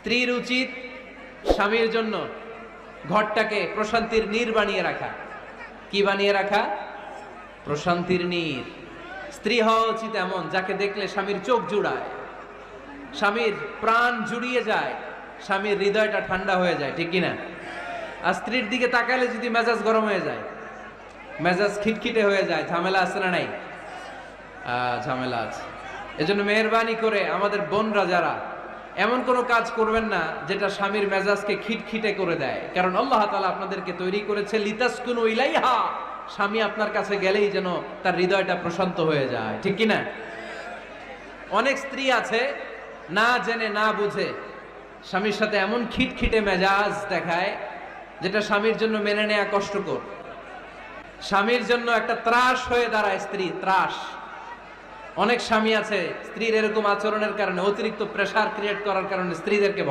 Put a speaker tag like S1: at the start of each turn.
S1: স্ত্রীর উচিত স্বামীর জন্য ঘরটাকে প্রশান্তির নীর বানিয়ে রাখা। কি বানিয়ে রাখা? প্রশান্তির নীর। স্ত্রী হওয়া উচিত এমন যাকে দেখলে স্বামীর চোখ জুড়ায়, স্বামীর প্রাণ জুড়িয়ে যায়, স্বামীর হৃদয়টা ঠান্ডা হয়ে যায়, ঠিক কিনা? আর স্ত্রীর দিকে তাকালে যদি মেজাজ গরম হয়ে যায়, মেজাজ খিটখিটে হয়ে যায়, ঝামেলা আছে না নাই? ঝামেলা আছে। এজন্য মেহেরবানি করে আমাদের বোনরা যারা এমন কোনো কাজ করবেন না যেটা স্বামীর মেজাজকে খিটখিটে করে দেয়, কারণ আল্লাহ তাআলা আপনাদেরকে তৈরি করেছে লিতাসকুনু ইলাইহা, স্বামী আপনার কাছে গেলেই যেন তার হৃদয়টা প্রশান্ত হয়ে যায়, ঠিক কিনা? অনেক স্ত্রী আছে না জেনে না বুঝে স্বামীর সাথে এমন খিটখিটে মেজাজ দেখায় যেটা স্বামীর জন্য মেনে নেওয়া কষ্টকর। স্বামীর জন্য একটা ত্রাস হয়ে দাঁড়ায় স্ত্রী, ত্রাস। অনেক স্বামী আছে স্ত্রীর এরকম আচরণের কারণে, অতিরিক্ত প্রেসার ক্রিয়েট করার কারণে স্ত্রীদেরকে